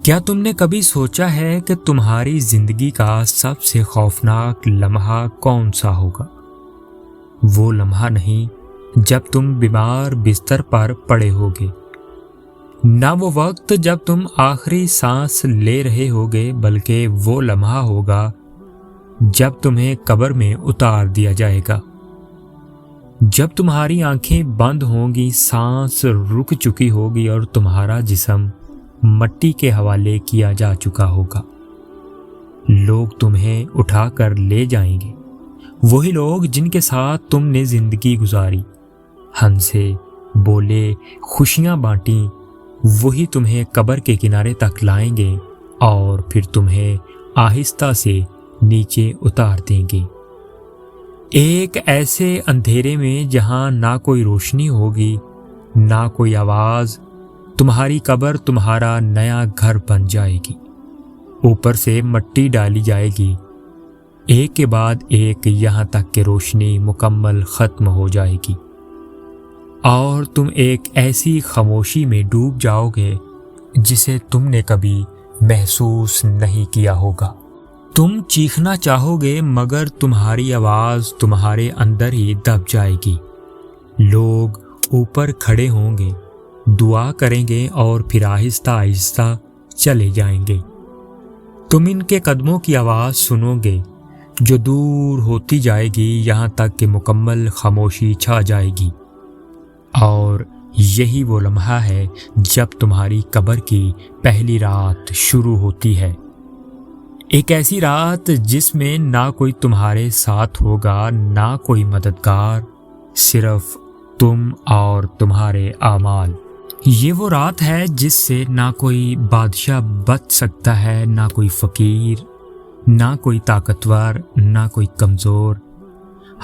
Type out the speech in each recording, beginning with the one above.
کیا تم نے کبھی سوچا ہے کہ تمہاری زندگی کا سب سے خوفناک لمحہ کون سا ہوگا؟ وہ لمحہ نہیں جب تم بیمار بستر پر پڑے ہوگے، نہ وہ وقت جب تم آخری سانس لے رہے ہوگے، بلکہ وہ لمحہ ہوگا جب تمہیں قبر میں اتار دیا جائے گا، جب تمہاری آنکھیں بند ہوں گی، سانس رک چکی ہوگی اور تمہارا جسم مٹی کے حوالے کیا جا چکا ہوگا۔ لوگ تمہیں اٹھا کر لے جائیں گے، وہی لوگ جن کے ساتھ تم نے زندگی گزاری، ہنسے، بولے، خوشیاں بانٹیں، وہی تمہیں قبر کے کنارے تک لائیں گے اور پھر تمہیں آہستہ سے نیچے اتار دیں گے، ایک ایسے اندھیرے میں جہاں نہ کوئی روشنی ہوگی، نہ کوئی آواز۔ تمہاری قبر تمہارا نیا گھر بن جائے گی، اوپر سے مٹی ڈالی جائے گی، ایک کے بعد ایک، یہاں تک کہ روشنی مکمل ختم ہو جائے گی اور تم ایک ایسی خاموشی میں ڈوب جاؤ گے جسے تم نے کبھی محسوس نہیں کیا ہوگا۔ تم چیخنا چاہو گے مگر تمہاری آواز تمہارے اندر ہی دب جائے گی۔ لوگ اوپر کھڑے ہوں گے، دعا کریں گے اور پھر آہستہ آہستہ چلے جائیں گے۔ تم ان کے قدموں کی آواز سنو گے جو دور ہوتی جائے گی، یہاں تک کہ مکمل خاموشی چھا جائے گی، اور یہی وہ لمحہ ہے جب تمہاری قبر کی پہلی رات شروع ہوتی ہے، ایک ایسی رات جس میں نہ کوئی تمہارے ساتھ ہوگا، نہ کوئی مددگار، صرف تم اور تمہارے اعمال۔ یہ وہ رات ہے جس سے نہ کوئی بادشاہ بچ سکتا ہے، نہ کوئی فقیر، نہ کوئی طاقتور، نہ کوئی کمزور۔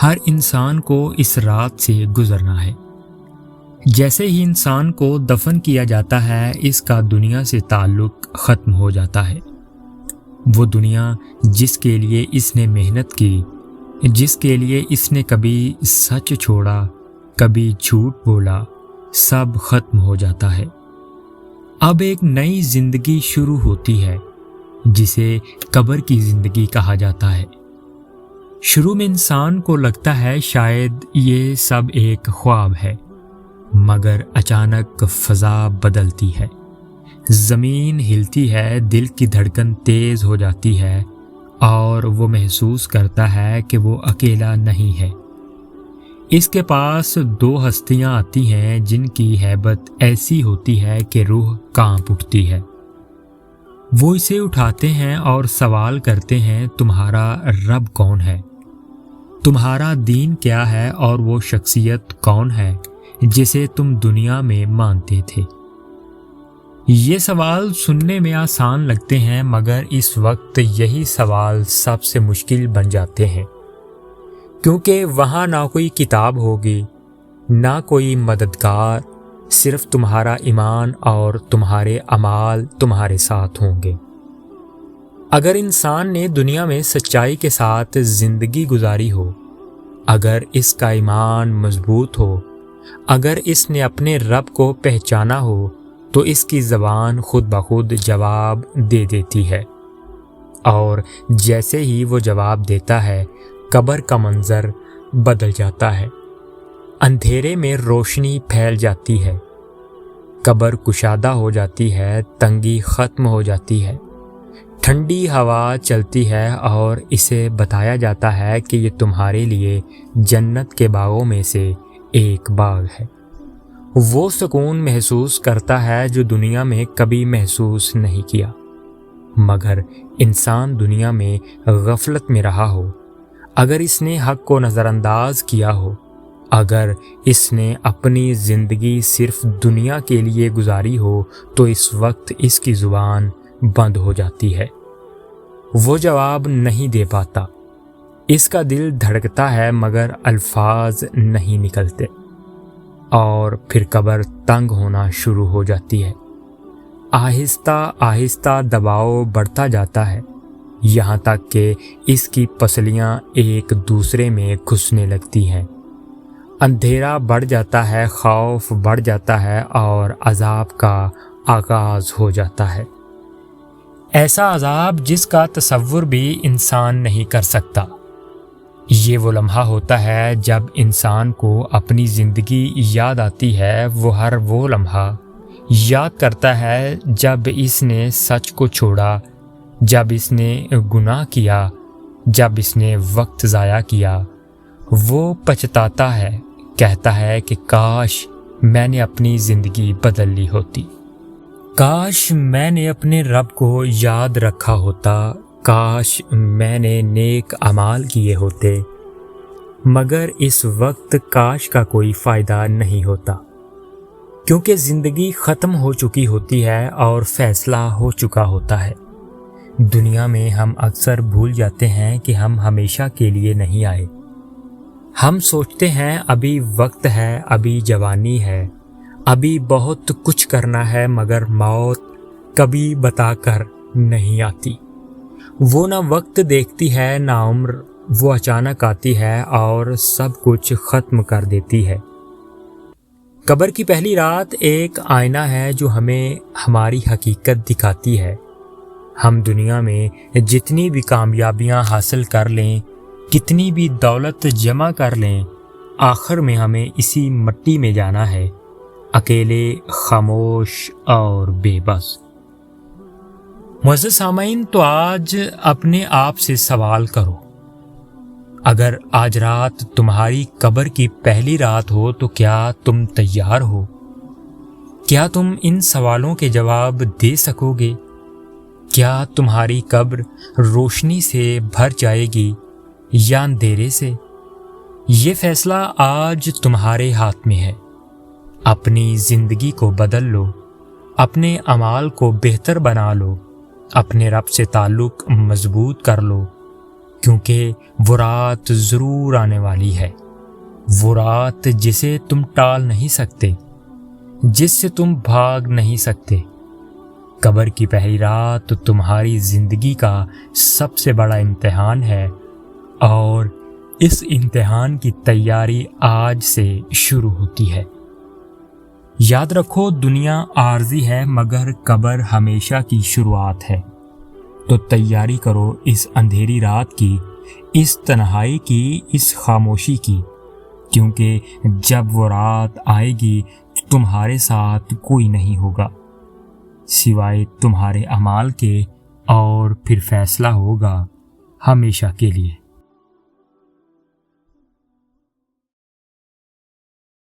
ہر انسان کو اس رات سے گزرنا ہے۔ جیسے ہی انسان کو دفن کیا جاتا ہے، اس کا دنیا سے تعلق ختم ہو جاتا ہے۔ وہ دنیا جس کے لیے اس نے محنت کی، جس کے لیے اس نے کبھی سچ چھوڑا، کبھی جھوٹ بولا، سب ختم ہو جاتا ہے۔ اب ایک نئی زندگی شروع ہوتی ہے جسے قبر کی زندگی کہا جاتا ہے۔ شروع میں انسان کو لگتا ہے شاید یہ سب ایک خواب ہے، مگر اچانک فضا بدلتی ہے، زمین ہلتی ہے، دل کی دھڑکن تیز ہو جاتی ہے اور وہ محسوس کرتا ہے کہ وہ اکیلا نہیں ہے۔ اس کے پاس دو ہستیاں آتی ہیں جن کی ہیبت ایسی ہوتی ہے کہ روح کانپ اٹھتی ہے۔ وہ اسے اٹھاتے ہیں اور سوال کرتے ہیں، تمہارا رب کون ہے؟ تمہارا دین کیا ہے اور وہ شخصیت کون ہے جسے تم دنیا میں مانتے تھے؟ یہ سوال سننے میں آسان لگتے ہیں مگر اس وقت یہی سوال سب سے مشکل بن جاتے ہیں، کیونکہ وہاں نہ کوئی کتاب ہوگی، نہ کوئی مددگار، صرف تمہارا ایمان اور تمہارے اعمال تمہارے ساتھ ہوں گے۔ اگر انسان نے دنیا میں سچائی کے ساتھ زندگی گزاری ہو، اگر اس کا ایمان مضبوط ہو، اگر اس نے اپنے رب کو پہچانا ہو، تو اس کی زبان خود بخود جواب دے دیتی ہے، اور جیسے ہی وہ جواب دیتا ہے، قبر کا منظر بدل جاتا ہے، اندھیرے میں روشنی پھیل جاتی ہے، قبر کشادہ ہو جاتی ہے، تنگی ختم ہو جاتی ہے، ٹھنڈی ہوا چلتی ہے اور اسے بتایا جاتا ہے کہ یہ تمہارے لیے جنت کے باغوں میں سے ایک باغ ہے۔ وہ سکون محسوس کرتا ہے جو دنیا میں کبھی محسوس نہیں کیا۔ مگر انسان دنیا میں غفلت میں رہا ہو، اگر اس نے حق کو نظر انداز کیا ہو، اگر اس نے اپنی زندگی صرف دنیا کے لیے گزاری ہو، تو اس وقت اس کی زبان بند ہو جاتی ہے، وہ جواب نہیں دے پاتا، اس کا دل دھڑکتا ہے مگر الفاظ نہیں نکلتے، اور پھر قبر تنگ ہونا شروع ہو جاتی ہے۔ آہستہ آہستہ دباؤ بڑھتا جاتا ہے، یہاں تک کہ اس کی پسلیاں ایک دوسرے میں گھسنے لگتی ہیں، اندھیرا بڑھ جاتا ہے، خوف بڑھ جاتا ہے اور عذاب کا آغاز ہو جاتا ہے۔ ایسا عذاب جس کا تصور بھی انسان نہیں کر سکتا۔ یہ وہ لمحہ ہوتا ہے جب انسان کو اپنی زندگی یاد آتی ہے، وہ لمحہ یاد کرتا ہے جب اس نے سچ کو چھوڑا، جب اس نے گناہ کیا، جب اس نے وقت ضائع کیا۔ وہ پچھتاتا ہے، کہتا ہے کہ کاش میں نے اپنی زندگی بدل لی ہوتی، کاش میں نے اپنے رب کو یاد رکھا ہوتا، کاش میں نے نیک اعمال کیے ہوتے۔ مگر اس وقت کاش کا کوئی فائدہ نہیں ہوتا، کیونکہ زندگی ختم ہو چکی ہوتی ہے اور فیصلہ ہو چکا ہوتا ہے۔ دنیا میں ہم اکثر بھول جاتے ہیں کہ ہم ہمیشہ کے لیے نہیں آئے۔ ہم سوچتے ہیں ابھی وقت ہے، ابھی جوانی ہے، ابھی بہت کچھ کرنا ہے، مگر موت کبھی بتا کر نہیں آتی۔ وہ نہ وقت دیکھتی ہے نہ عمر، وہ اچانک آتی ہے اور سب کچھ ختم کر دیتی ہے۔ قبر کی پہلی رات ایک آئینہ ہے جو ہمیں ہماری حقیقت دکھاتی ہے۔ ہم دنیا میں جتنی بھی کامیابیاں حاصل کر لیں، کتنی بھی دولت جمع کر لیں، آخر میں ہمیں اسی مٹی میں جانا ہے، اکیلے، خاموش اور بے بس۔ معزز سامعین، تو آج اپنے آپ سے سوال کرو، اگر آج رات تمہاری قبر کی پہلی رات ہو تو کیا تم تیار ہو؟ کیا تم ان سوالوں کے جواب دے سکو گے؟ کیا تمہاری قبر روشنی سے بھر جائے گی یا اندھیرے سے؟ یہ فیصلہ آج تمہارے ہاتھ میں ہے۔ اپنی زندگی کو بدل لو، اپنے اعمال کو بہتر بنا لو، اپنے رب سے تعلق مضبوط کر لو، کیونکہ وہ رات ضرور آنے والی ہے، وہ رات جسے تم ٹال نہیں سکتے، جس سے تم بھاگ نہیں سکتے۔ قبر کی پہلی رات تمہاری زندگی کا سب سے بڑا امتحان ہے، اور اس امتحان کی تیاری آج سے شروع ہوتی ہے۔ یاد رکھو، دنیا عارضی ہے مگر قبر ہمیشہ کی شروعات ہے۔ تو تیاری کرو اس اندھیری رات کی، اس تنہائی کی، اس خاموشی کی، کیونکہ جب وہ رات آئے گی تو تمہارے ساتھ کوئی نہیں ہوگا سوائے تمہارے اعمال کے، اور پھر فیصلہ ہوگا ہمیشہ کے لیے۔